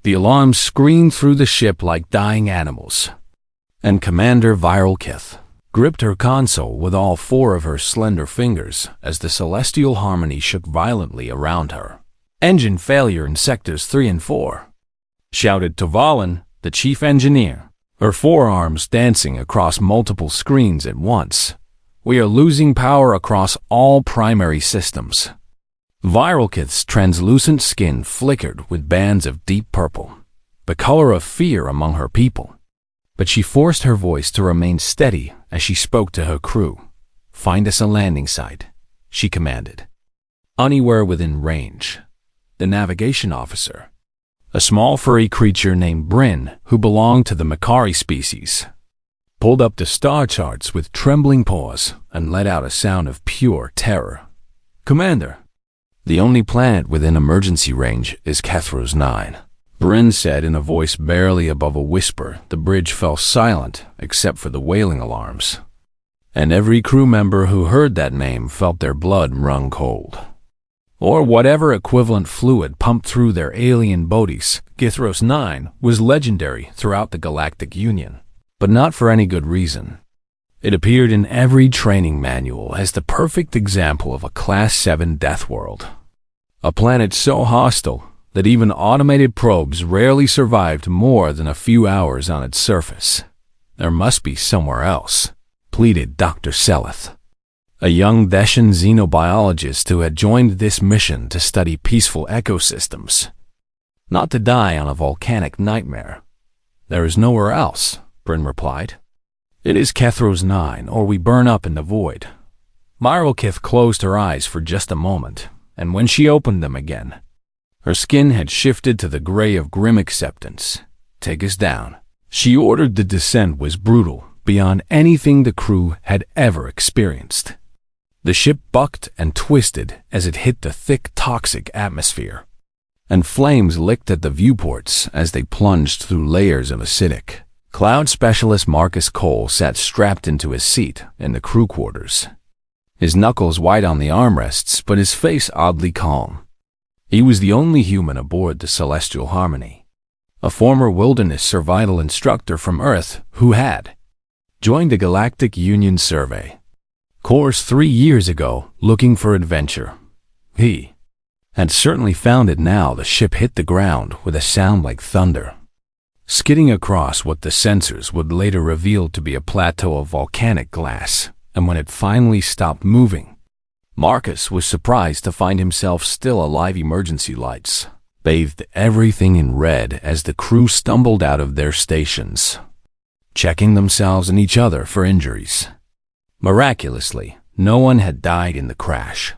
The alarms screamed through the ship like dying animals, and Commander Viralkith gripped her console with all four of her slender fingers as the celestial harmony shook violently around her. "Engine failure in sectors 3 and 4, shouted Tavalin, the chief engineer, her forearms dancing across multiple screens at once. "We are losing power across all primary systems." Viralkith's translucent skin flickered with bands of deep purple, the color of fear among her people. But she forced her voice to remain steady as she spoke to her crew. "Find us a landing site," she commanded. Anywhere within range. The navigation officer, a small furry creature named Bryn, who belonged to the Makari species, pulled up the star charts with trembling paws and let out a sound of pure terror. "Commander, the only planet within emergency range is Kethros 9. Bryn said in a voice barely above a whisper. The bridge fell silent except for the wailing alarms, and every crew member who heard that name felt their blood run cold. Or whatever equivalent fluid pumped through their alien bodies. Kethros 9 was legendary throughout the Galactic Union, but not for any good reason. It appeared in every training manual as the perfect example of a Class 7 death world. A planet so hostile that even automated probes rarely survived more than a few hours on its surface. "There must be somewhere else," pleaded Dr. Seleth, a young Deshan xenobiologist who had joined this mission to study peaceful ecosystems, not to die on a volcanic nightmare. "There is nowhere else," Bryn replied. "It is Kethros 9, or we burn up in the void." Viralkith closed her eyes for just a moment, and when she opened them again, her skin had shifted to the gray of grim acceptance. "Take us down." She ordered. The descent was brutal, beyond anything the crew had ever experienced. The ship bucked and twisted as it hit the thick, toxic atmosphere, and flames licked at the viewports as they plunged through layers of acidic. Cloud Specialist Marcus Cole sat strapped into his seat in the crew quarters, his knuckles white on the armrests, but his face oddly calm. He was the only human aboard the Celestial Harmony, a former wilderness survival instructor from Earth who had joined the Galactic Union Survey Course 3 years ago looking for adventure. He had certainly found it now. The ship hit the ground with a sound like thunder, skidding across what the sensors would later reveal to be a plateau of volcanic glass, and when it finally stopped moving, Marcus was surprised to find himself still alive. Emergency lights bathed everything in red as the crew stumbled out of their stations, checking themselves and each other for injuries. Miraculously, no one had died in the crash,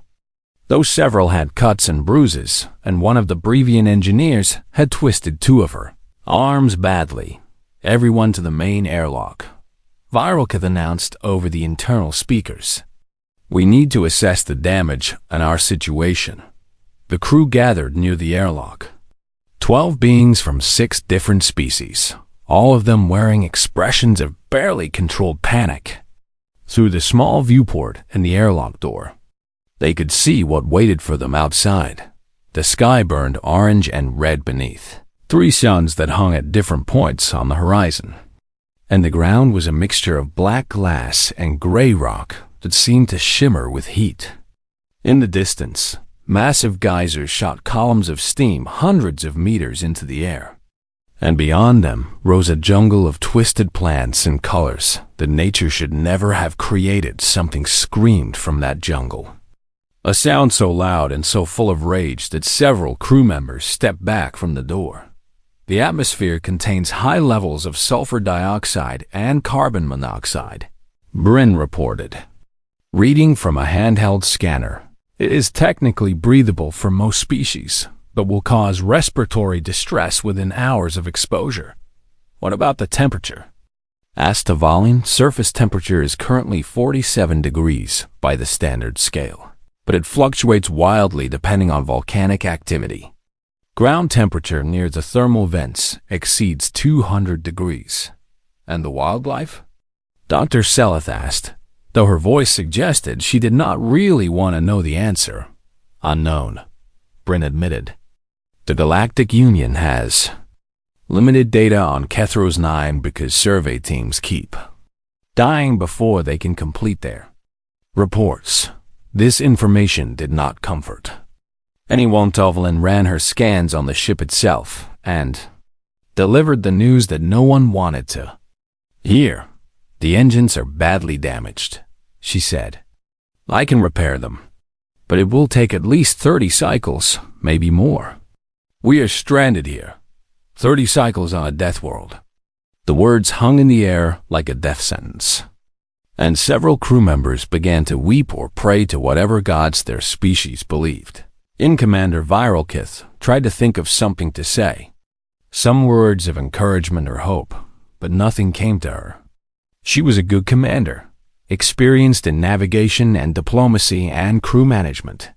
though several had cuts and bruises, and one of the Brevian engineers had twisted 2 of her arms badly. "Everyone to the main airlock," Viralkith announced over the internal speakers. "We need to assess the damage and our situation." The crew gathered near the airlock. 12 beings from 6 different species, all of them wearing expressions of barely controlled panic. Through the small viewport in the airlock door, they could see what waited for them outside. The sky burned orange and red beneath 3 suns that hung at different points on the horizon, and the ground was a mixture of black glass and gray rock that seemed to shimmer with heat. In the distance, massive geysers shot columns of steam hundreds of meters into the air, and beyond them rose a jungle of twisted plants and colors that nature should never have created. Something screamed from that jungle, a sound so loud and so full of rage that several crew members stepped back from the door. "The atmosphere contains high levels of sulfur dioxide and carbon monoxide," Bryn reported, reading from a handheld scanner. "It is technically breathable for most species, but will cause respiratory distress within hours of exposure." "What about the temperature?" asked Tavalin. "Surface temperature is currently 47 degrees by the standard scale, but it fluctuates wildly depending on volcanic activity. Ground temperature near the thermal vents exceeds 200 degrees. "And the wildlife?" Dr. Seleth asked, though her voice suggested she did not really want to know the answer. "Unknown," Bryn admitted. "The Galactic Union has Limited data on Kethros 9 because survey teams keep dying before they can complete their reports. This information did not comfort anyone. Tovalin ran her scans on the ship itself and delivered the news that no one wanted to hear. The engines are badly damaged, she said. I can repair them, but it will take at least 30 cycles, maybe more. We are stranded here. 30 cycles on a death world. The words hung in the air like a death sentence, and several crew members began to weep or pray to whatever gods their species believed. In Commander Viralkith tried to think of something to say, some words of encouragement or hope, but nothing came to her. She was a good commander, experienced in navigation and diplomacy and crew management,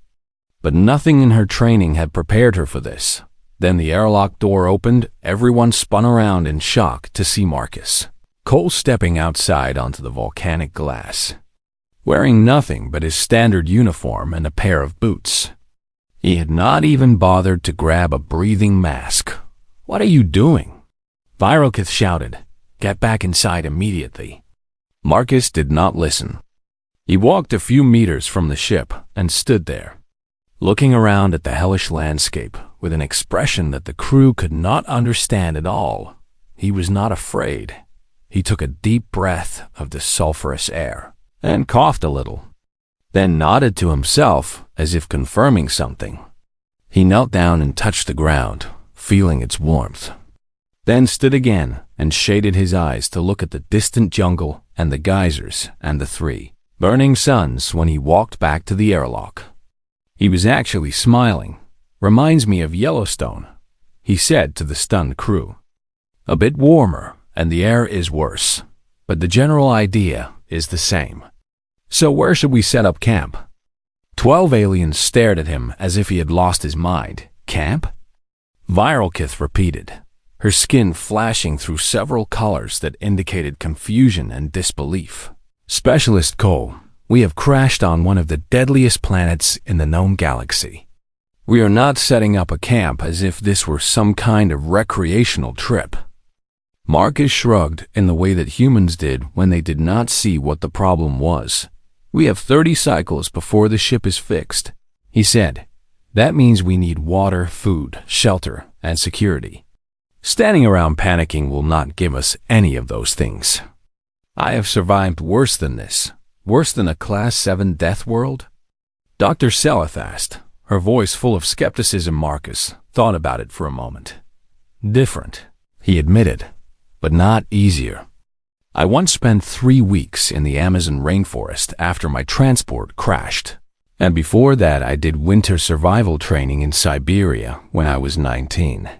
but nothing in her training had prepared her for this. Then the airlock door opened. Everyone spun around in shock to see Marcus Cole stepping outside onto the volcanic glass, wearing nothing but his standard uniform and a pair of boots. He had not even bothered to grab a breathing mask. What are you doing? Viralkith shouted. Get back inside immediately. Marcus did not listen. He walked a few meters from the ship and stood there, looking around at the hellish landscape with an expression that the crew could not understand at all. He was not afraid. He took a deep breath of the sulphurous air and coughed a little, then nodded to himself as if confirming something. He knelt down and touched the ground, feeling its warmth, then stood again and shaded his eyes to look at the distant jungle and the geysers and the 3 burning suns when he walked back to the airlock. He was actually smiling. Reminds me of Yellowstone, he said to the stunned crew. A bit warmer, and the air is worse, but the general idea is the same. So where should we set up camp? 12 aliens stared at him as if he had lost his mind. Camp? Viralkith repeated, her skin flashing through several colors that indicated confusion and disbelief. Specialist Cole, we have crashed on one of the deadliest planets in the known galaxy. We are not setting up a camp as if this were some kind of recreational trip. Marcus shrugged in the way that humans did when they did not see what the problem was. We have 30 cycles before the ship is fixed, he said. That means we need water, food, shelter, and security. Standing around panicking will not give us any of those things. I have survived worse than this. Worse than a Class 7 death world? Dr. Seleth asked, her voice full of skepticism. Marcus thought about it for a moment. Different, he admitted, but not easier. I once spent 3 weeks in the Amazon rainforest after my transport crashed, and before that I did winter survival training in Siberia when I was 19.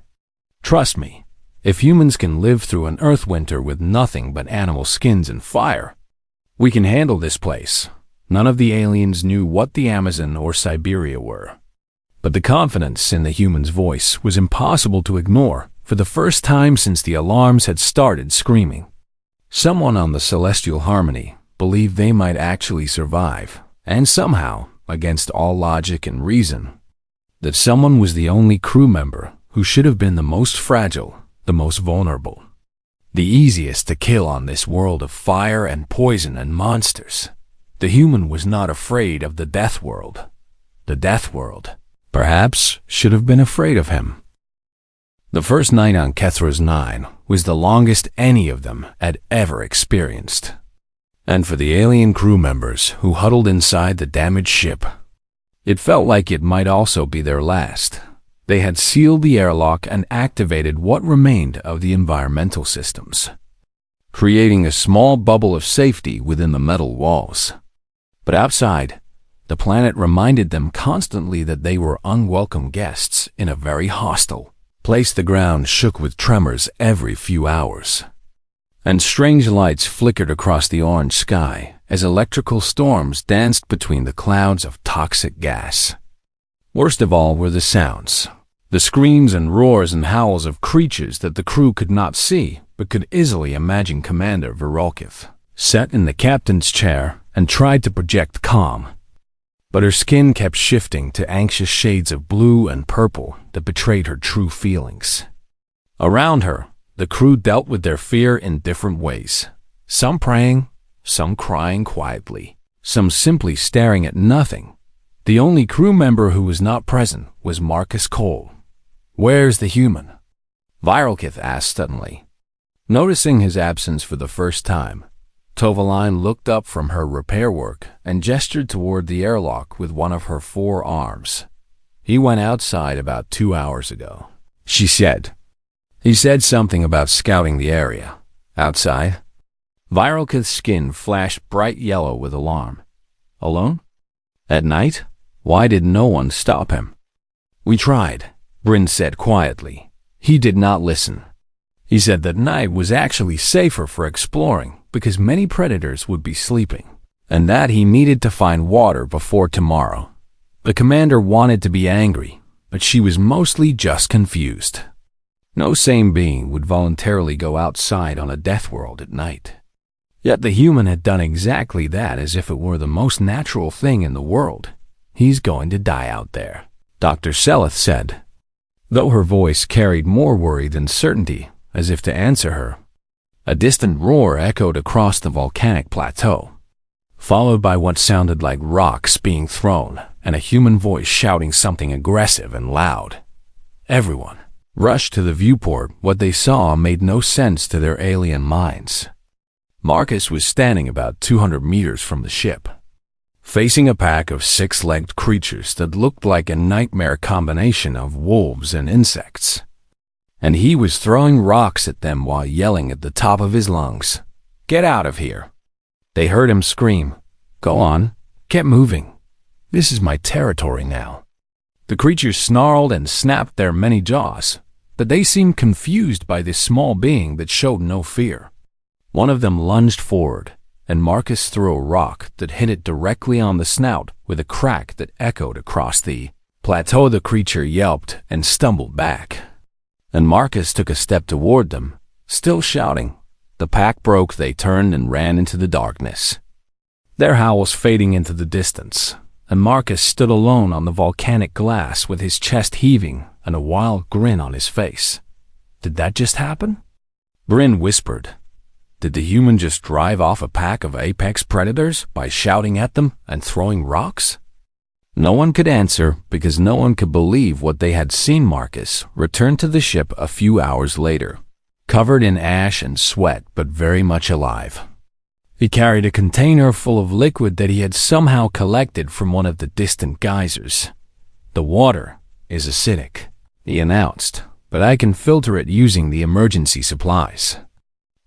Trust me, if humans can live through an Earth winter with nothing but animal skins and fire, we can handle this place. None of the aliens knew what the Amazon or Siberia were, but the confidence in the human's voice was impossible to ignore for the first time since the alarms had started screaming. Someone on the Celestial Harmony believed they might actually survive, and somehow, against all logic and reason, that someone was the only crew member who should have been the most fragile, the most vulnerable, the easiest to kill on this world of fire and poison and monsters. The human was not afraid of the death world. The death world, perhaps, should have been afraid of him. The first night on Kethros 9 was the longest any of them had ever experienced. And for the alien crew members who huddled inside the damaged ship, it felt like it might also be their last. They had sealed the airlock and activated what remained of the environmental systems, creating a small bubble of safety within the metal walls. But outside, the planet reminded them constantly that they were unwelcome guests in a very hostile place. The ground shook with tremors every few hours, and strange lights flickered across the orange sky as electrical storms danced between the clouds of toxic gas. Worst of all were the sounds, the screams and roars and howls of creatures that the crew could not see but could easily imagine. Commander Viralkith sat in the captain's chair and tried to project calm, but her skin kept shifting to anxious shades of blue and purple that betrayed her true feelings. Around her, the crew dealt with their fear in different ways. Some praying, some crying quietly, some simply staring at nothing. The only crew member who was not present was Marcus Cole. "Where's the human?" Viralkith asked suddenly. Noticing his absence for the first time, Tovaline looked up from her repair work and gestured toward the airlock with one of her 4 arms. "He went outside about 2 hours ago," she said. "He said something about scouting the area." "Outside?" Viralkith's skin flashed bright yellow with alarm. "Alone? At night? Why did no one stop him?" "We tried," Bryn said quietly. "He did not listen. He said that night was actually safer for exploring because many predators would be sleeping, and that he needed to find water before tomorrow." The commander wanted to be angry, but she was mostly just confused. No sane being would voluntarily go outside on a death world at night. Yet the human had done exactly that as if it were the most natural thing in the world. "He's going to die out there," Dr. Seleth said, though her voice carried more worry than certainty, as if to answer her. A distant roar echoed across the volcanic plateau, followed by what sounded like rocks being thrown and a human voice shouting something aggressive and loud. Everyone rushed to the viewport. What they saw made no sense to their alien minds. Marcus was standing about 200 meters from the ship, facing a pack of 6-legged creatures that looked like a nightmare combination of wolves and insects. And he was throwing rocks at them while yelling at the top of his lungs, "Get out of here!" They heard him scream, "Go on, get moving. This is my territory now." The creatures snarled and snapped their many jaws, but they seemed confused by this small being that showed no fear. One of them lunged forward, and Marcus threw a rock that hit it directly on the snout with a crack that echoed across the plateau. The creature yelped and stumbled back, and Marcus took a step toward them, still shouting. The pack broke. They turned and ran into the darkness, their howls fading into the distance, and Marcus stood alone on the volcanic glass with his chest heaving and a wild grin on his face. "Did that just happen?" Bryn whispered. "Did the human just drive off a pack of apex predators by shouting at them and throwing rocks?" No one could answer because no one could believe what they had seen. Marcus returned to the ship a few hours later, covered in ash and sweat but very much alive. He carried a container full of liquid that he had somehow collected from one of the distant geysers. "The water is acidic," he announced, "but I can filter it using the emergency supplies.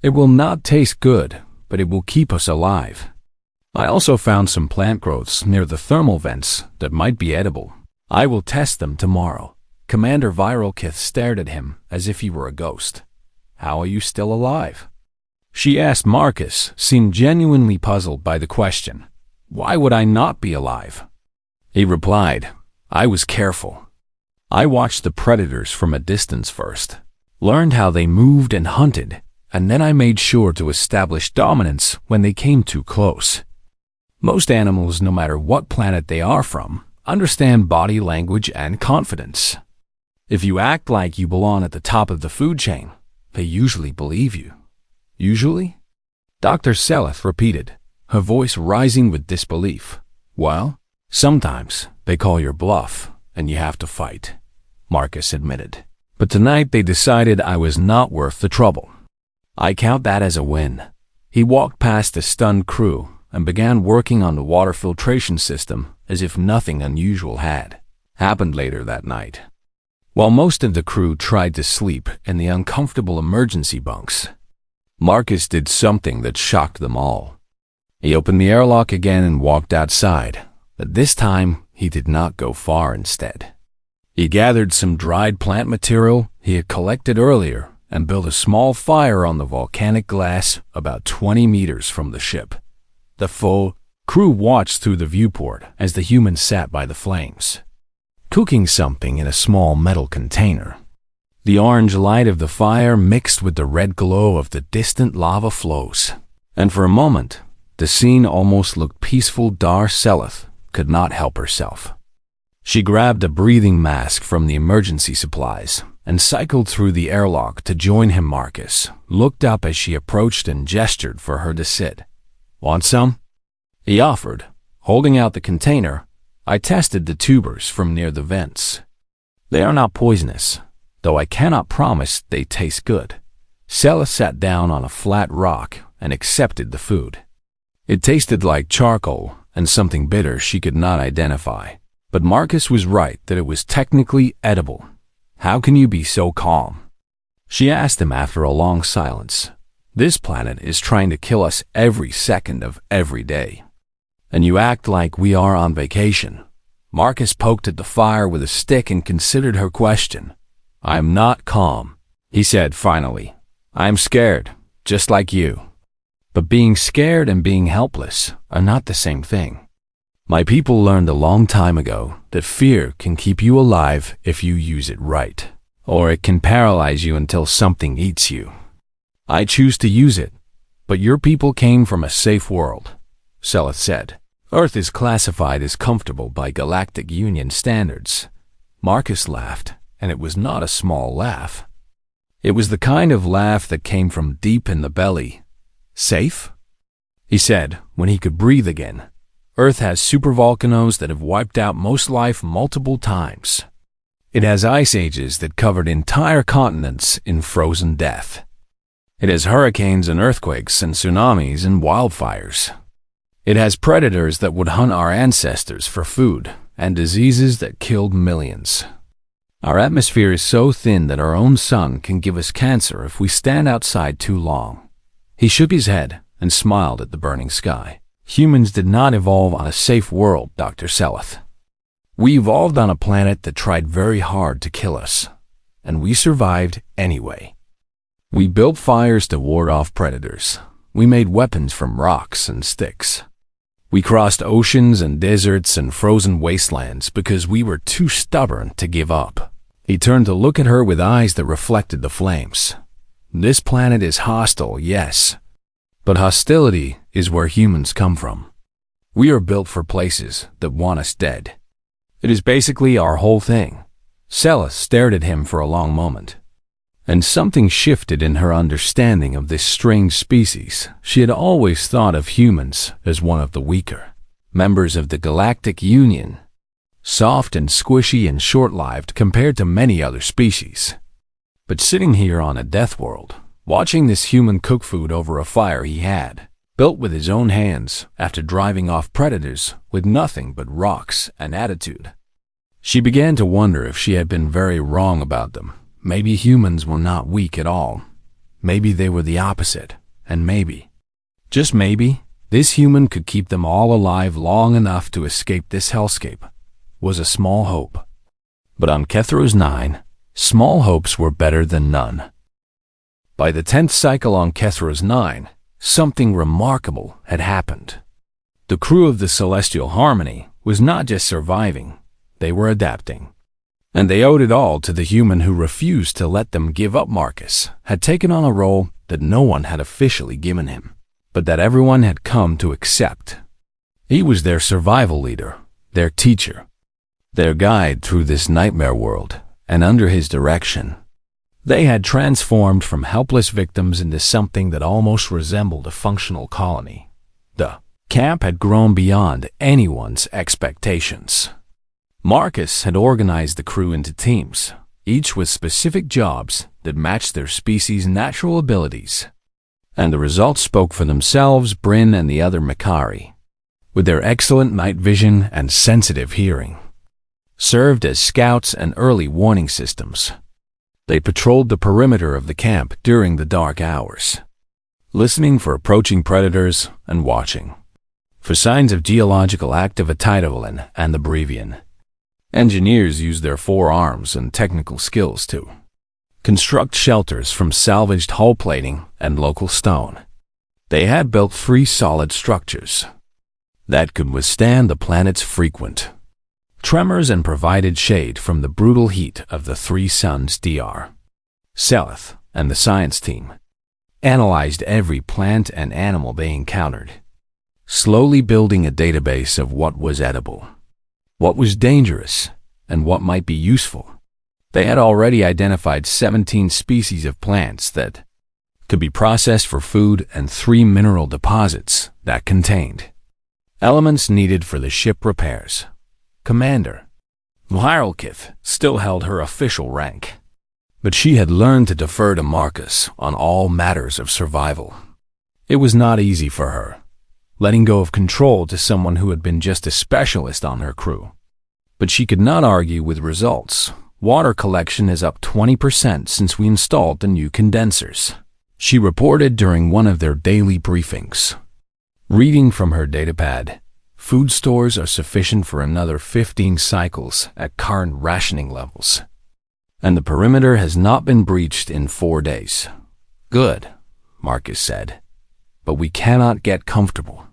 It will not taste good, but it will keep us alive. I also found some plant growths near the thermal vents that might be edible. I will test them tomorrow." Commander Viralkith stared at him as if he were a ghost. "How are you still alive?" She asked. Marcus seemed genuinely puzzled by the question. "Why would I not be alive?" He replied, "I was careful. I watched the predators from a distance first, learned how they moved and hunted, and then I made sure to establish dominance when they came too close. Most animals, no matter what planet they are from, understand body language and confidence. If you act like you belong at the top of the food chain, they usually believe you." "Usually?" Dr. Seleth repeated, her voice rising with disbelief. "Well, sometimes they call your bluff, and you have to fight," Marcus admitted. "But tonight they decided I was not worth the trouble. I count that as a win." He walked past the stunned crew and began working on the water filtration system as if nothing unusual had happened later that night. While most of the crew tried to sleep in the uncomfortable emergency bunks, Marcus did something that shocked them all. He opened the airlock again and walked outside, but this time he did not go far. Instead, he gathered some dried plant material he had collected earlier and built a small fire on the volcanic glass about 20 meters from the ship. The full crew watched through the viewport as the human sat by the flames, cooking something in a small metal container. The orange light of the fire mixed with the red glow of the distant lava flows, and for a moment, the scene almost looked peaceful. Dar Seleth could not help herself. She grabbed a breathing mask from the emergency supplies and cycled through the airlock to join him. Marcus looked up as she approached and gestured for her to sit. "Want some?" he offered, holding out the container. I tested the tubers from near the vents. They are not poisonous, though I cannot promise they taste good. Sela sat down on a flat rock and accepted the food. It tasted like charcoal and something bitter she could not identify. But Marcus was right that it was technically edible. "How can you be so calm?" she asked him after a long silence. "This planet is trying to kill us every second of every day. And you act like we are on vacation." Marcus poked at the fire with a stick and considered her question. "I'm not calm," he said finally. "I'm scared, just like you. But being scared and being helpless are not the same thing. My people learned a long time ago that fear can keep you alive if you use it right, or it can paralyze you until something eats you. I choose to use it, but your people came from a safe world," Seleth said. "Earth is classified as comfortable by Galactic Union standards." Marcus laughed, and it was not a small laugh. It was the kind of laugh that came from deep in the belly. "Safe?" he said, when he could breathe again. "Earth has supervolcanoes that have wiped out most life multiple times. It has ice ages that covered entire continents in frozen death. It has hurricanes and earthquakes and tsunamis and wildfires. It has predators that would hunt our ancestors for food and diseases that killed millions. Our atmosphere is so thin that our own sun can give us cancer if we stand outside too long." He shook his head and smiled at the burning sky. "Humans did not evolve on a safe world, Dr. Seleth. We evolved on a planet that tried very hard to kill us, and we survived anyway. We built fires to ward off predators. We made weapons from rocks and sticks. We crossed oceans and deserts and frozen wastelands because we were too stubborn to give up." He turned to look at her with eyes that reflected the flames. "This planet is hostile, yes. But hostility is where humans come from. We are built for places that want us dead. It is basically our whole thing." Sela stared at him for a long moment, and something shifted in her understanding of this strange species. She had always thought of humans as one of the weaker members of the Galactic Union, soft and squishy and short-lived compared to many other species. But sitting here on a death world, watching this human cook food over a fire he had built with his own hands after driving off predators with nothing but rocks and attitude, she began to wonder if she had been very wrong about them. Maybe humans were not weak at all. Maybe they were the opposite, and maybe, just maybe, this human could keep them all alive long enough to escape this hellscape. Was a small hope. But on Kethros 9, small hopes were better than none. By the 10th cycle on Kethros 9, something remarkable had happened. The crew of the Celestial Harmony was not just surviving, they were adapting. And they owed it all to the human who refused to let them give up. Marcus had taken on a role that no one had officially given him, but that everyone had come to accept. He was their survival leader, their teacher, their guide through this nightmare world, and under his direction, they had transformed from helpless victims into something that almost resembled a functional colony. The camp had grown beyond anyone's expectations. Marcus had organized the crew into teams, each with specific jobs that matched their species' natural abilities. And the results spoke for themselves. Bryn and the other Makari, with their excellent night vision and sensitive hearing, served as scouts and early warning systems. They patrolled the perimeter of the camp during the dark hours, listening for approaching predators and watching for signs of geological activity and the Brevian. Engineers used their forearms and technical skills to construct shelters from salvaged hull plating and local stone. They had built 3 solid structures that could withstand the planet's frequent tremors and provided shade from the brutal heat of the 3 suns. Dr. Seleth and the science team analyzed every plant and animal they encountered, slowly building a database of what was edible, what was dangerous, and what might be useful. They had already identified 17 species of plants that could be processed for food and 3 mineral deposits that contained elements needed for the ship repairs. Commander Viralkith still held her official rank, but she had learned to defer to Marcus on all matters of survival. It was not easy for her, letting go of control to someone who had been just a specialist on her crew. But she could not argue with results. Water collection is up 20% since we installed the new condensers, she reported during one of their daily briefings. Reading from her datapad, food stores are sufficient for another 15 cycles at current rationing levels, and the perimeter has not been breached in 4 days. Good, Marcus said, but we cannot get comfortable.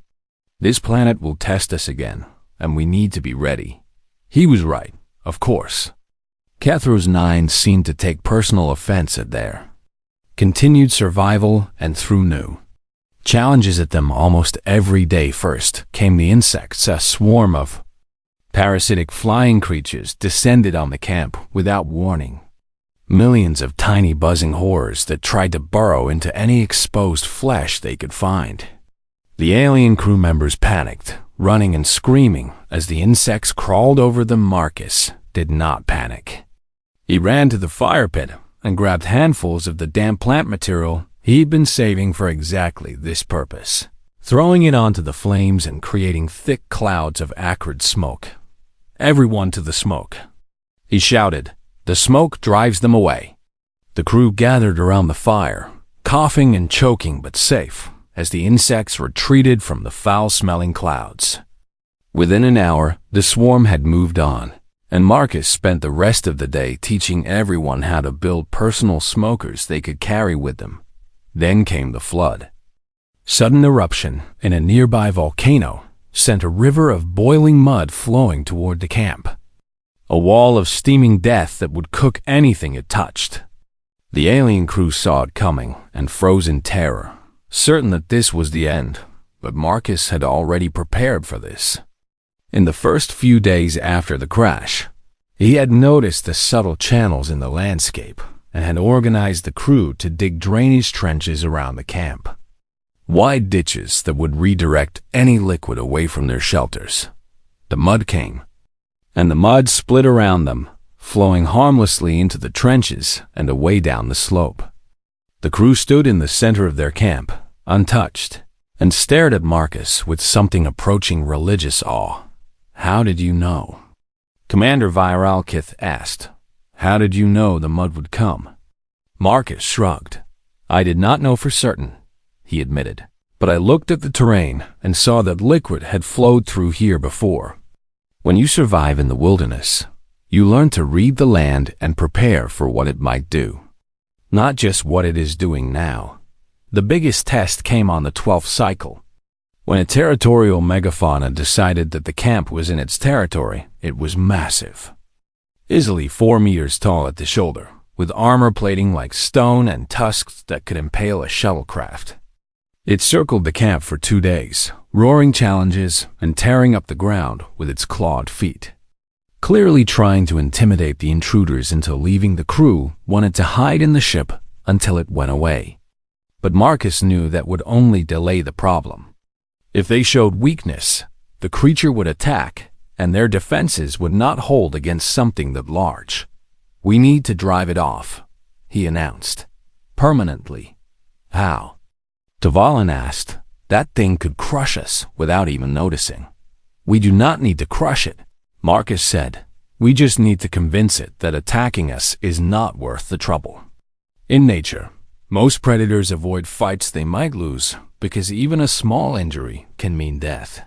This planet will test us again, and we need to be ready. He was right, of course. Kethro's 9 seemed to take personal offense at their continued survival and threw new challenges at them almost every day. First came the insects. A swarm of parasitic flying creatures descended on the camp without warning. Millions of tiny buzzing horrors that tried to burrow into any exposed flesh they could find. The alien crew members panicked, running and screaming as the insects crawled over them. Marcus did not panic. He ran to the fire pit and grabbed handfuls of the damp plant material he'd been saving for exactly this purpose, throwing it onto the flames and creating thick clouds of acrid smoke. Everyone to the smoke, he shouted. The smoke drives them away. The crew gathered around the fire, coughing and choking but safe, as the insects retreated from the foul-smelling clouds. Within an hour, the swarm had moved on, and Marcus spent the rest of the day teaching everyone how to build personal smokers they could carry with them. Then came the flood. Sudden eruption in a nearby volcano sent a river of boiling mud flowing toward the camp, a wall of steaming death that would cook anything it touched. The alien crew saw it coming and froze in terror, certain that this was the end, but Marcus had already prepared for this. In the first few days after the crash, he had noticed the subtle channels in the landscape and had organized the crew to dig drainage trenches around the camp, wide ditches that would redirect any liquid away from their shelters. The mud came, and the mud split around them, flowing harmlessly into the trenches and away down the slope. The crew stood in the center of their camp, untouched, and stared at Marcus with something approaching religious awe. How did you know? Commander Viralkith asked. How did you know the mud would come? Marcus shrugged. I did not know for certain, he admitted, but I looked at the terrain and saw that liquid had flowed through here before. When you survive in the wilderness, you learn to read the land and prepare for what it might do, not just what it is doing now. The biggest test came on the 12th cycle. When a territorial megafauna decided that the camp was in its territory, it was massive. Easily 4 meters tall at the shoulder, with armor plating like stone and tusks that could impale a shuttlecraft. It circled the camp for 2 days, roaring challenges and tearing up the ground with its clawed feet. Clearly trying to intimidate the intruders into leaving, the crew wanted to hide in the ship until it went away. But Marcus knew that would only delay the problem. If they showed weakness, the creature would attack, and their defenses would not hold against something that large. We need to drive it off, he announced. Permanently. How? Tavalin asked. That thing could crush us without even noticing. We do not need to crush it, Marcus said. We just need to convince it that attacking us is not worth the trouble. In nature, most predators avoid fights they might lose because even a small injury can mean death.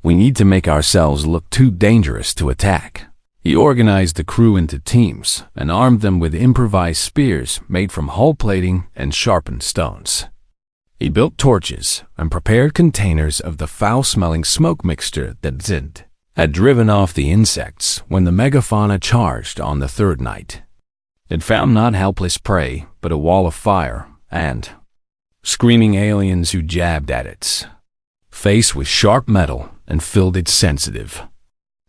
We need to make ourselves look too dangerous to attack. He organized the crew into teams and armed them with improvised spears made from hull plating and sharpened stones. He built torches and prepared containers of the foul-smelling smoke mixture that Zint had driven off the insects when the megafauna charged on the 3rd night. It found not helpless prey, but a wall of fire and screaming aliens who jabbed at its face with sharp metal and filled its sensitive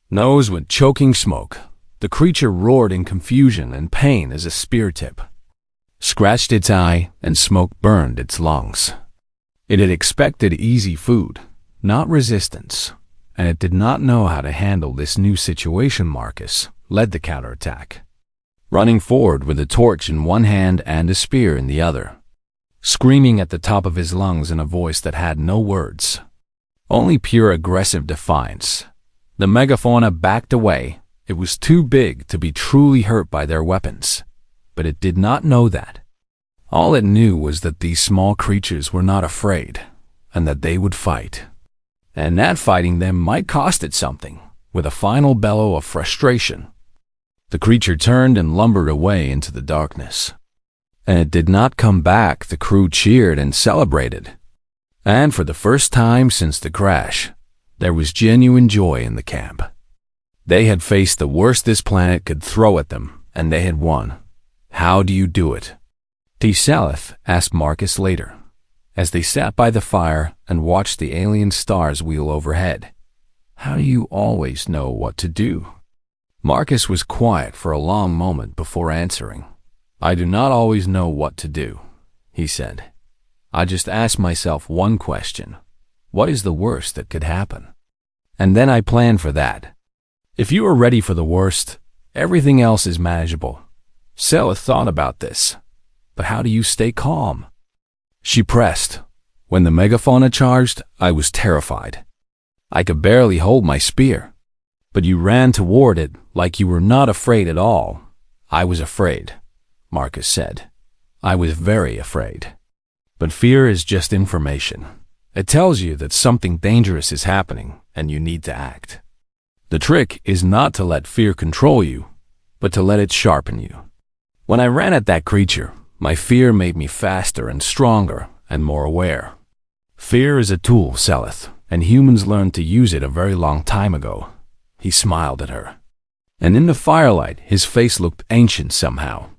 nose with choking smoke. The creature roared in confusion and pain as a spear tip scratched its eye and smoke burned its lungs. It had expected easy food, not resistance, and it did not know how to handle this new situation. Marcus led the counterattack, running forward with a torch in one hand and a spear in the other, screaming at the top of his lungs in a voice that had no words, only pure aggressive defiance. The megafauna backed away. It was too big to be truly hurt by their weapons, but it did not know that. All it knew was that these small creatures were not afraid, and that they would fight, and that fighting them might cost it something. With a final bellow of frustration, the creature turned and lumbered away into the darkness. And it did not come back. The crew cheered and celebrated. And for the first time since the crash, there was genuine joy in the camp. They had faced the worst this planet could throw at them, and they had won. "How do you do it?" T-Salith asked Marcus later, as they sat by the fire and watched the alien stars wheel overhead. "How do you always know what to do?" Marcus was quiet for a long moment before answering. "I do not always know what to do," he said. "I just ask myself one question. What is the worst that could happen? And then I plan for that. If you are ready for the worst, everything else is manageable." Selith thought about this. "But how do you stay calm?" She pressed. "When the megafauna charged, I was terrified. I could barely hold my spear. But you ran toward it like you were not afraid at all." "I was afraid," Marcus said. "I was very afraid. But fear is just information. It tells you that something dangerous is happening and you need to act. The trick is not to let fear control you, but to let it sharpen you. When I ran at that creature, my fear made me faster and stronger and more aware. Fear is a tool, Selith, and humans learned to use it a very long time ago." He smiled at her, and in the firelight his face looked ancient somehow.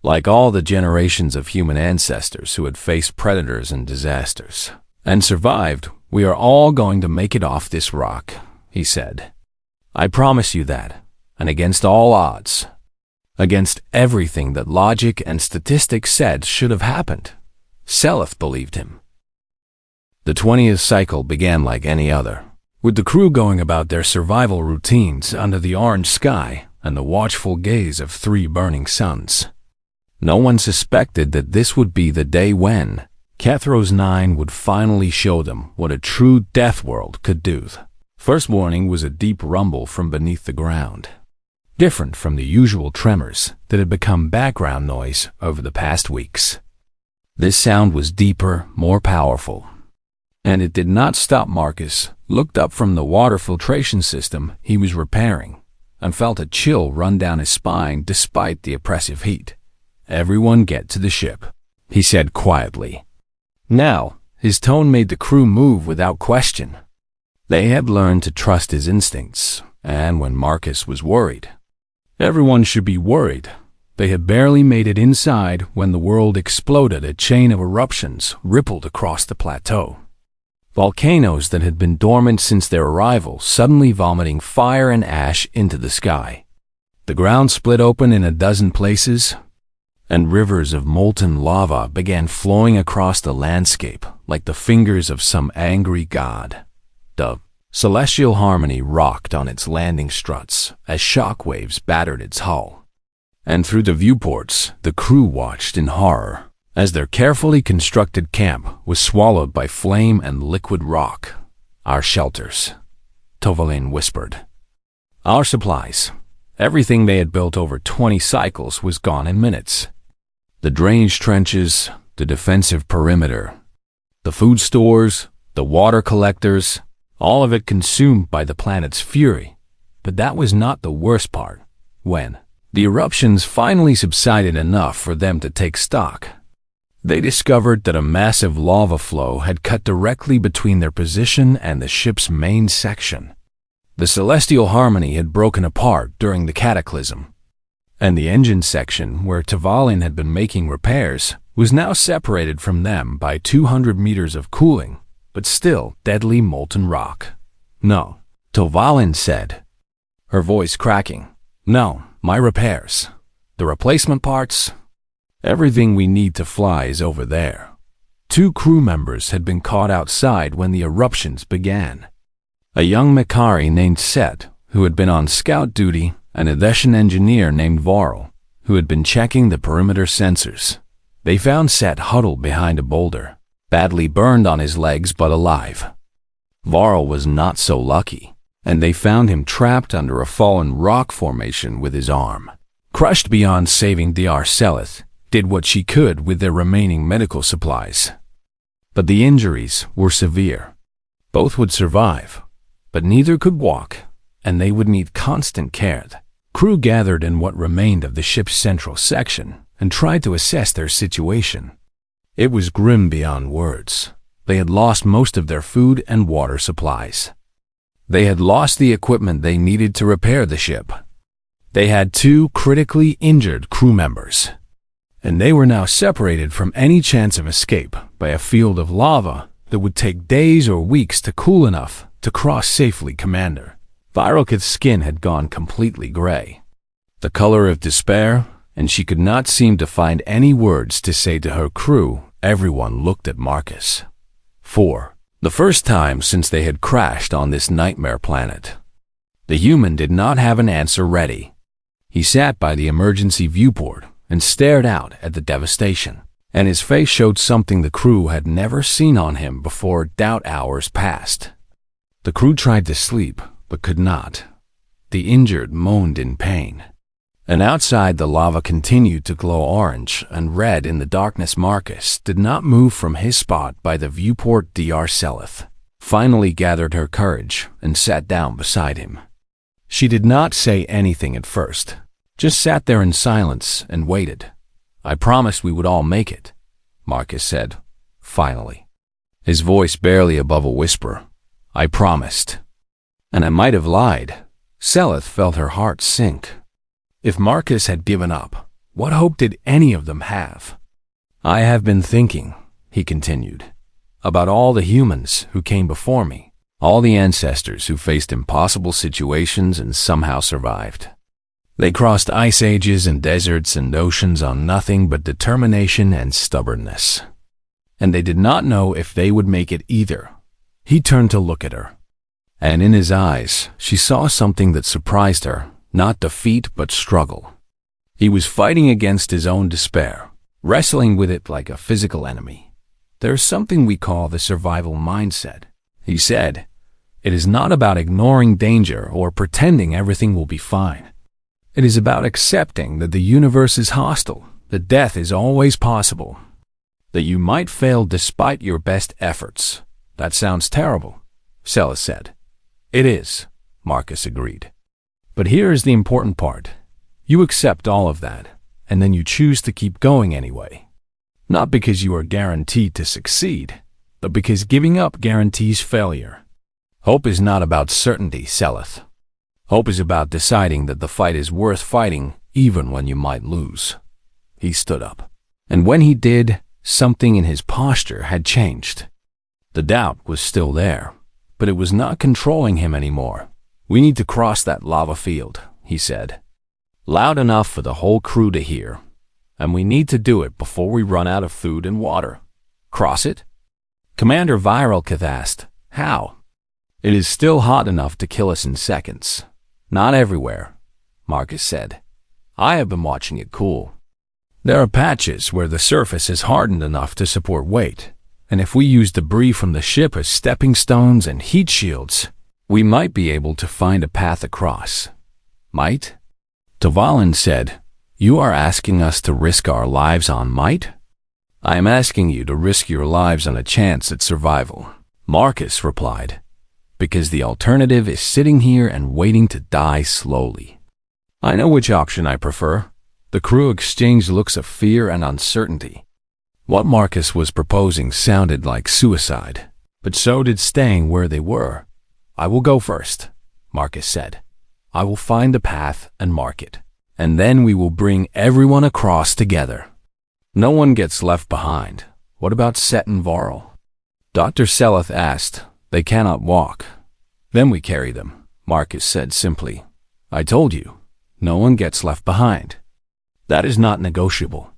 "Like all the generations of human ancestors who had faced predators and disasters, and survived, we are all going to make it off this rock," he said. "I promise you that, and against all odds. Against everything that logic and statistics said should have happened." Selith believed him. The 20th cycle began like any other, with the crew going about their survival routines under the orange sky and the watchful gaze of 3 burning suns. No one suspected that this would be the day when Kethros 9 would finally show them what a true death world could do. First warning was a deep rumble from beneath the ground, different from the usual tremors that had become background noise over the past weeks. This sound was deeper, more powerful, and it did not stop. Marcus looked up from the water filtration system he was repairing and felt a chill run down his spine despite the oppressive heat. "Everyone get to the ship," he said quietly. Now, his tone made the crew move without question. They had learned to trust his instincts, and when Marcus was worried, everyone should be worried. They had barely made it inside when the world exploded. A chain of eruptions rippled across the plateau. Volcanoes that had been dormant since their arrival suddenly vomiting fire and ash into the sky. The ground split open in a dozen places, and rivers of molten lava began flowing across the landscape like the fingers of some angry god. The celestial harmony rocked on its landing struts as shock waves battered its hull. And through the viewports, the crew watched in horror as their carefully constructed camp was swallowed by flame and liquid rock. "Our shelters," Tovalin whispered. "Our supplies." Everything they had built over 20 cycles was gone in minutes. The drainage trenches, the defensive perimeter, the food stores, the water collectors, all of it consumed by the planet's fury. But that was not the worst part. When the eruptions finally subsided enough for them to take stock, they discovered that a massive lava flow had cut directly between their position and the ship's main section. The celestial harmony had broken apart during the cataclysm, and the engine section, where Tavalin had been making repairs, was now separated from them by 200 meters of cooling, but still deadly molten rock. "No," Tovalin said, her voice cracking. No, my repairs. The replacement parts. Everything we need to fly is over there. 2 crew members had been caught outside when the eruptions began. A young Makari named Set, who had been on scout duty, and a Theshan engineer named Varl, who had been checking the perimeter sensors. They found Set huddled behind a boulder, badly burned on his legs but alive. Varl was not so lucky, and they found him trapped under a fallen rock formation with his arm. Crushed beyond saving Dr. Seleth did what she could with their remaining medical supplies. But the injuries were severe. Both would survive, but neither could walk, and they would need constant care. Crew gathered in what remained of the ship's central section and tried to assess their situation. It was grim beyond words. They had lost most of their food and water supplies. They had lost the equipment they needed to repair the ship. They had 2 critically injured crew members, and they were now separated from any chance of escape by a field of lava that would take days or weeks to cool enough to cross safely, Commander. Viralkith's skin had gone completely gray, the color of despair, and she could not seem to find any words to say to her crew. Everyone looked at Marcus. For the first time since they had crashed on this nightmare planet, the human did not have an answer ready. He sat by the emergency viewport and stared out at the devastation, and his face showed something the crew had never seen on him before. Doubt hours passed. The crew tried to sleep, but could not. The injured moaned in pain. And outside, the lava continued to glow orange and red in the darkness. Marcus did not move from his spot by the viewport. Dr. Seleth finally gathered her courage and sat down beside him. She did not say anything at first, just sat there in silence and waited. I promised we would all make it, Marcus said, finally, his voice barely above a whisper. I promised. And I might have lied. Seleth felt her heart sink. If Marcus had given up, what hope did any of them have? I have been thinking, he continued, about all the humans who came before me, all the ancestors who faced impossible situations and somehow survived. They crossed ice ages and deserts and oceans on nothing but determination and stubbornness. And they did not know if they would make it either. He turned to look at her, and in his eyes she saw something that surprised her. Not defeat, but struggle. He was fighting against his own despair, wrestling with it like a physical enemy. There's something we call the survival mindset, he said. It is not about ignoring danger or pretending everything will be fine. It is about accepting that the universe is hostile, that death is always possible, that you might fail despite your best efforts. That sounds terrible, Seleth said. It is, Marcus agreed. But here is the important part. You accept all of that, and then you choose to keep going anyway. Not because you are guaranteed to succeed, but because giving up guarantees failure. Hope is not about certainty, Seleth. Hope is about deciding that the fight is worth fighting even when you might lose. He stood up, and when he did, something in his posture had changed. The doubt was still there, but it was not controlling him anymore. We need to cross that lava field, he said, loud enough for the whole crew to hear. And we need to do it before we run out of food and water. Cross it? Commander Viralkith asked. How? It is still hot enough to kill us in seconds. Not everywhere, Marcus said. I have been watching it cool. There are patches where the surface is hardened enough to support weight, and if we use debris from the ship as stepping stones and heat shields, we might be able to find a path across. Might? Tavalin said, You are asking us to risk our lives on might? I am asking you to risk your lives on a chance at survival, Marcus replied, because the alternative is sitting here and waiting to die slowly. I know which option I prefer. The crew exchanged looks of fear and uncertainty. What Marcus was proposing sounded like suicide, but so did staying where they were. I will go first, Marcus said. I will find the path and mark it, and then we will bring everyone across together. No one gets left behind. What about Set and Varl? Dr. Seleth asked. They cannot walk. Then we carry them, Marcus said simply. I told you. No one gets left behind. That is not negotiable.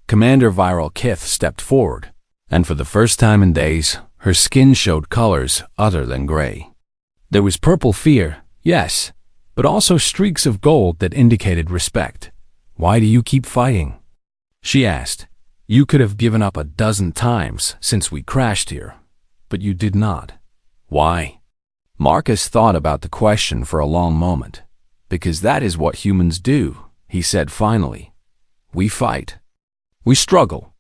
Commander Viral Kith stepped forward, and for the first time in days, her skin showed colors other than gray. There was purple fear, yes, but also streaks of gold that indicated respect. "Why do you keep fighting?" she asked. "You could have given up a dozen times since we crashed here, but you did not. Why?" Marcus thought about the question for a long moment. "Because that is what humans do," he said finally. "We fight. We struggle.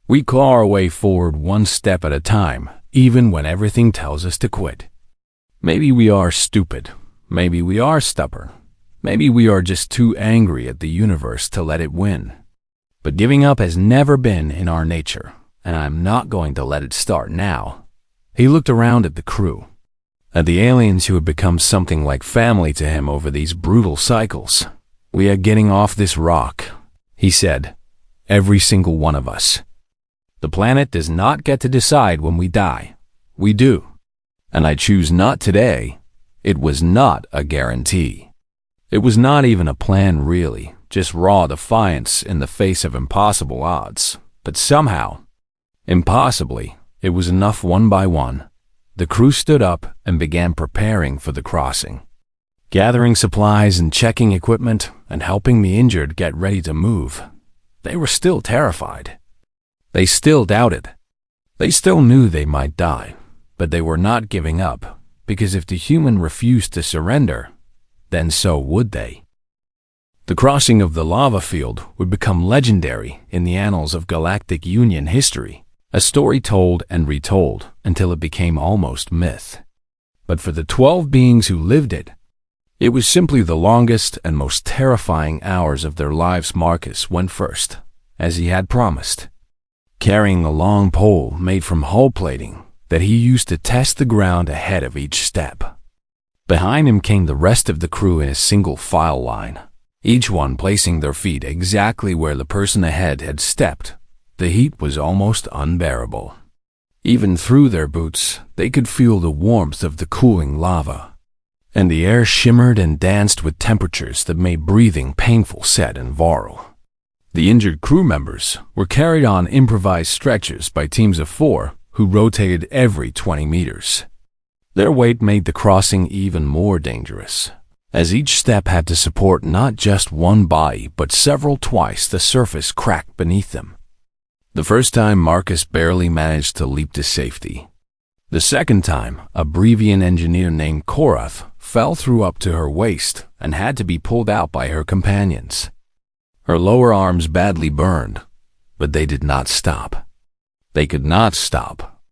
We claw our way forward one step at a time, even when everything tells us to quit. Maybe we are stupid. Maybe we are stubborn. Maybe we are just too angry at the universe to let it win. But giving up has never been in our nature, and I'm not going to let it start now." He looked around at the crew, at the aliens who had become something like family to him over these brutal cycles. "We are getting off this rock," he said. "Every single one of us. The planet does not get to decide when we die. We do. And I choose not today." It was not a guarantee. It was not even a plan really, just raw defiance in the face of impossible odds. But somehow, impossibly, it was enough. One by one, the crew stood up and began preparing for the crossing, gathering supplies and checking equipment and helping the injured get ready to move. They were still terrified. They still doubted. They still knew they might die, but they were not giving up, because if the human refused to surrender, then so would they. The crossing of the lava field would become legendary in the annals of Galactic Union history, a story told and retold until it became almost myth. But for the 12 beings who lived it, it was simply the longest and most terrifying hours of their lives. Marcus went first, as he had promised, carrying a long pole made from hull plating that he used to test the ground ahead of each step. Behind him came the rest of the crew in a single file line, each one placing their feet exactly where the person ahead had stepped. The heat was almost unbearable. Even through their boots, they could feel the warmth of the cooling lava, and the air shimmered and danced with temperatures that made breathing painful. Said and Varl. The injured crew members were carried on improvised stretchers by teams of 4 who rotated every 20 meters. Their weight made the crossing even more dangerous, as each step had to support not just one body but several. Twice the surface cracked beneath them. The first time, Marcus barely managed to leap to safety. The second time, a Brevian engineer named Korath fell through up to her waist and had to be pulled out by her companions. Her lower arms badly burned, but they did not stop. They could not stop.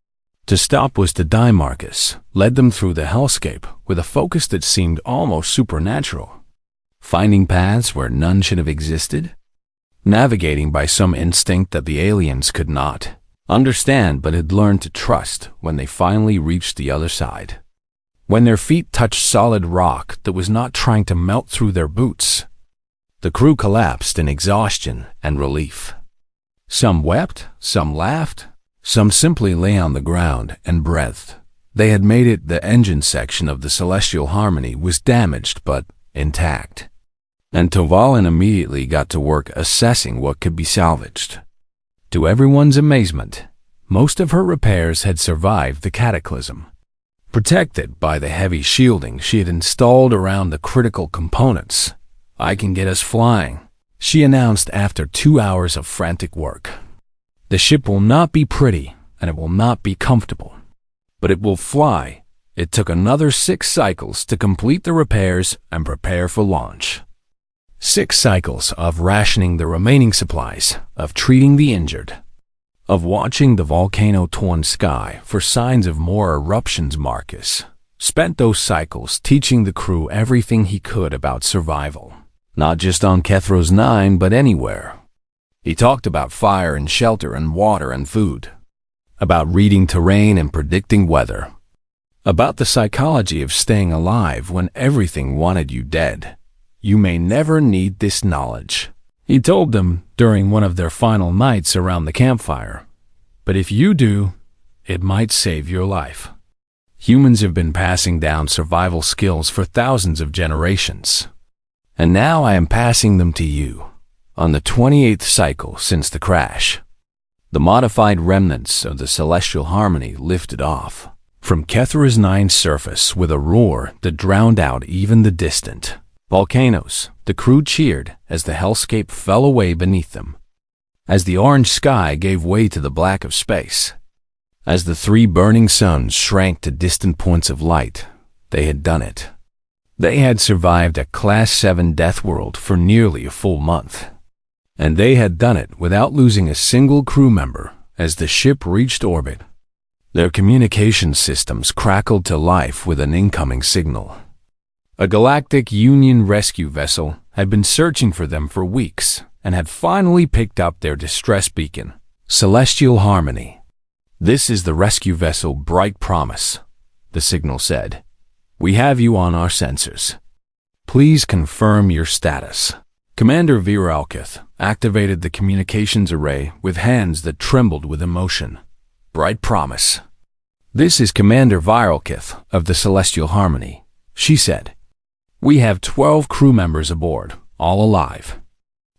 To stop was to die. Marcus led them through the Hellscape with a focus that seemed almost supernatural, finding paths where none should have existed, navigating by some instinct that the aliens could not understand but had learned to trust. When they finally reached the other side, when their feet touched solid rock that was not trying to melt through their boots, the crew collapsed in exhaustion and relief. Some wept, some laughed, some simply lay on the ground and breathed. They had made it. The engine section of the Celestial Harmony was damaged but intact, and Tovalin immediately got to work assessing what could be salvaged. To everyone's amazement, most of her repairs had survived the cataclysm, protected by the heavy shielding she had installed around the critical components. "I can get us flying," she announced after 2 hours of frantic work. "The ship will not be pretty, and it will not be comfortable, but it will fly." It took another 6 cycles to complete the repairs and prepare for launch. 6 cycles of rationing the remaining supplies, of treating the injured, of watching the volcano-torn sky for signs of more eruptions. Marcus spent those cycles teaching the crew everything he could about survival, not just on Kethros 9, but anywhere. He talked about fire and shelter and water and food, about reading terrain and predicting weather, about the psychology of staying alive when everything wanted you dead. "You may never need this knowledge," he told them during one of their final nights around the campfire. "But if you do, it might save your life." Humans have been passing down survival skills for thousands of generations. And now I am passing them to you, on the 28th cycle since the crash. The modified remnants of the celestial harmony lifted off from Kethra's 9 surface with a roar that drowned out even the distant volcanoes. The crew cheered as the hellscape fell away beneath them, as the orange sky gave way to the black of space. As the 3 burning suns shrank to distant points of light, they had done it. They had survived a Class 7 death world for nearly a full month. And they had done it without losing a single crew member as the ship reached orbit. Their communication systems crackled to life with an incoming signal. A Galactic Union rescue vessel had been searching for them for weeks and had finally picked up their distress beacon, Celestial Harmony. "This is the rescue vessel Bright Promise," the signal said. "We have you on our sensors. Please confirm your status." Commander Viralkith activated the communications array with hands that trembled with emotion. "Bright Promise. This is Commander Viralkith of the Celestial Harmony," she said. "We have 12 crew members aboard, all alive."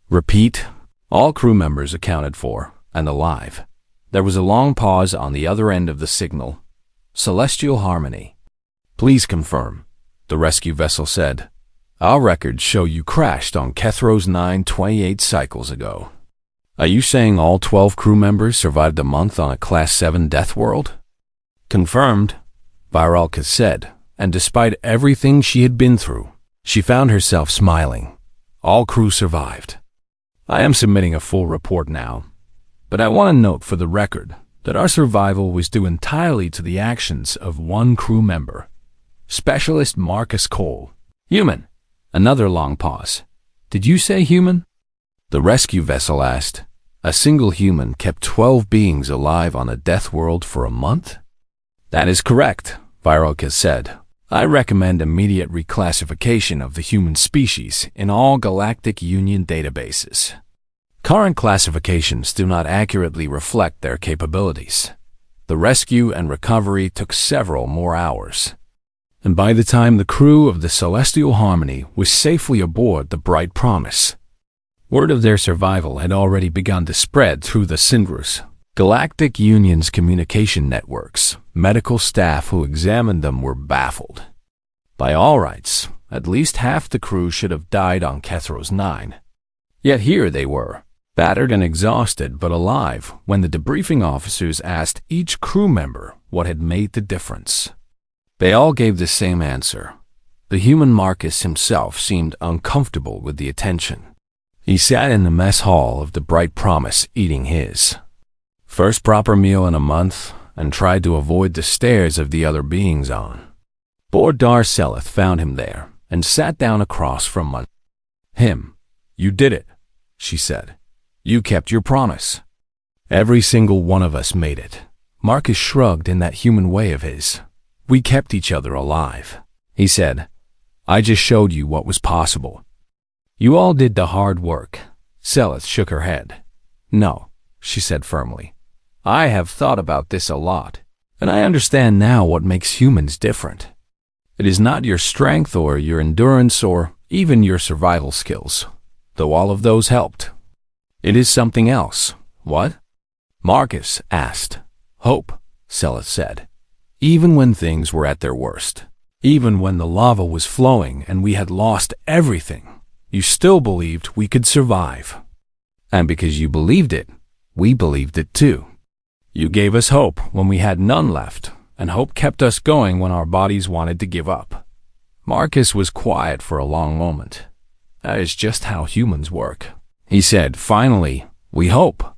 Repeat, all crew members accounted for and alive. There was a long pause on the other end of the signal. "Celestial Harmony. Please confirm," the rescue vessel said. "Our records show you crashed on Kethra's 9 28 cycles ago. Are you saying all 12 crew members survived a month on a Class 7 death world?" "Confirmed," Viralkith said, and despite everything she had been through, she found herself smiling. "All crew survived. I am submitting a full report now, but I want to note for the record that our survival was due entirely to the actions of one crew member, Specialist Marcus Cole. Human." Another long pause. "Did you say human?" The rescue vessel asked. "A single human kept 12 beings alive on a death world for a month?" "That is correct," Viralkith said. "I recommend immediate reclassification of the human species in all Galactic Union databases. Current classifications do not accurately reflect their capabilities. The rescue and recovery took several more hours. And by the time the crew of the Celestial Harmony was safely aboard the Bright Promise, word of their survival had already begun to spread through the Synchros, Galactic Union's communication networks. Medical staff who examined them were baffled. By all rights, at least half the crew should have died on Kethra's 9. Yet here they were, battered and exhausted but alive, when the debriefing officers asked each crew member what had made the difference. They all gave the same answer. The human Marcus himself seemed uncomfortable with the attention. He sat in the mess hall of the Bright Promise eating his first proper meal in a month and tried to avoid the stares of the other beings on. Bored Darceleth found him there and sat down across from him. "You did it," she said. "You kept your promise." "Every single one of us made it." Marcus shrugged in that human way of his. "We kept each other alive," he said. "I just showed you what was possible." "You all did the hard work." Celeth shook her head. "No," she said firmly. "I have thought about this a lot, and I understand now what makes humans different. It is not your strength or your endurance or even your survival skills, though all of those helped. It is something else." "What?" Marcus asked. "Hope," Celeth said. "Even when things were at their worst, even when the lava was flowing and we had lost everything, you still believed we could survive. And because you believed it, we believed it too. You gave us hope when we had none left, and hope kept us going when our bodies wanted to give up." Marcus was quiet for a long moment. "That is just how humans work," he said. "Finally, we hope.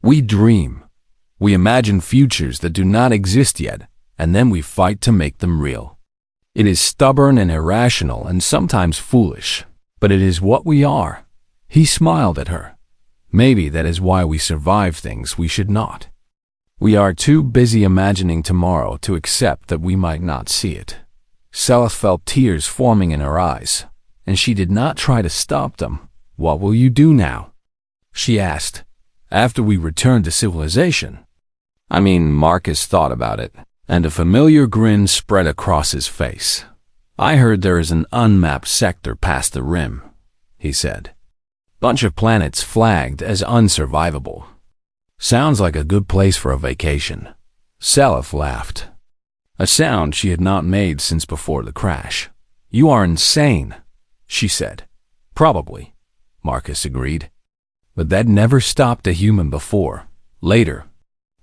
We dream. We imagine futures that do not exist yet, and then we fight to make them real. It is stubborn and irrational and sometimes foolish, but it is what we are." He smiled at her. "Maybe that is why we survive things we should not. We are too busy imagining tomorrow to accept that we might not see it." Celeth felt tears forming in her eyes, and she did not try to stop them. "What will you do now?" she asked. "After we return to civilization?" Marcus thought about it, and a familiar grin spread across his face. "I heard there is an unmapped sector past the rim, he said. Bunch of planets flagged as unsurvivable. Sounds like a good place for a vacation. Selef laughed. A sound she had not made since before the crash. You are insane, she said. Probably, Marcus agreed. But that never stopped a human before. Later,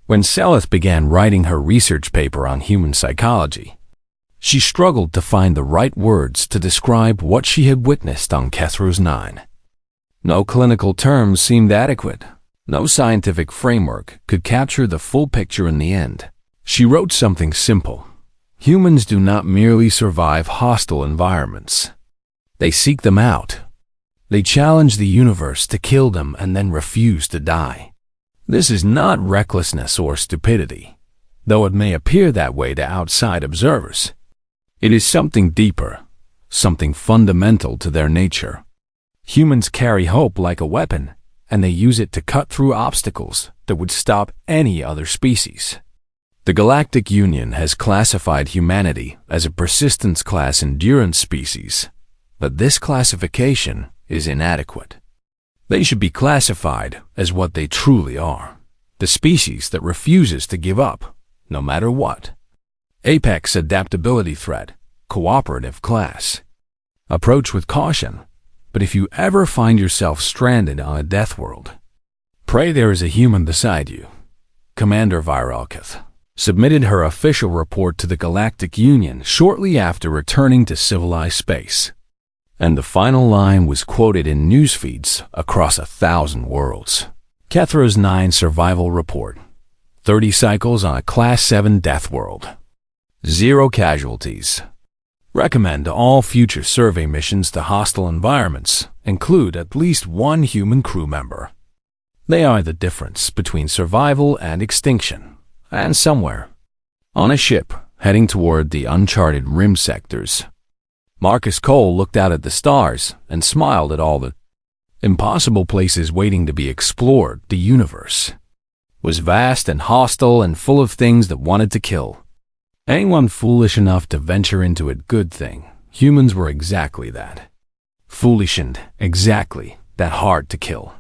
when Seleth began writing her research paper on human psychology, she struggled to find the right words to describe what she had witnessed on Kethros 9. No clinical terms seemed adequate. No scientific framework could capture the full picture in the end. She wrote something simple. Humans do not merely survive hostile environments. They seek them out. They challenge the universe to kill them and then refuse to die. This is not recklessness or stupidity, though it may appear that way to outside observers. It is something deeper, something fundamental to their nature. Humans carry hope like a weapon, and they use it to cut through obstacles that would stop any other species. The Galactic Union has classified humanity as a persistence class endurance species, but this classification is inadequate. They should be classified as what they truly are, the species that refuses to give up, no matter what. Apex adaptability threat, cooperative class. Approach with caution, but if you ever find yourself stranded on a death world, pray there is a human beside you. Commander Viralkith submitted her official report to the Galactic Union shortly after returning to civilized space, and the final line was quoted in news feeds across 1,000 worlds. Kethros 9 Survival Report. 30 cycles on a Class 7 death world. 0 casualties. Recommend all future survey missions to hostile environments include at least one human crew member. They are the difference between survival and extinction, and somewhere on a ship heading toward the uncharted rim sectors. Marcus Cole looked out at the stars and smiled at all the impossible places waiting to be explored. The universe was vast and hostile and full of things that wanted to kill. Anyone foolish enough to venture into it, good thing. Humans were exactly that. Foolish and exactly that hard to kill.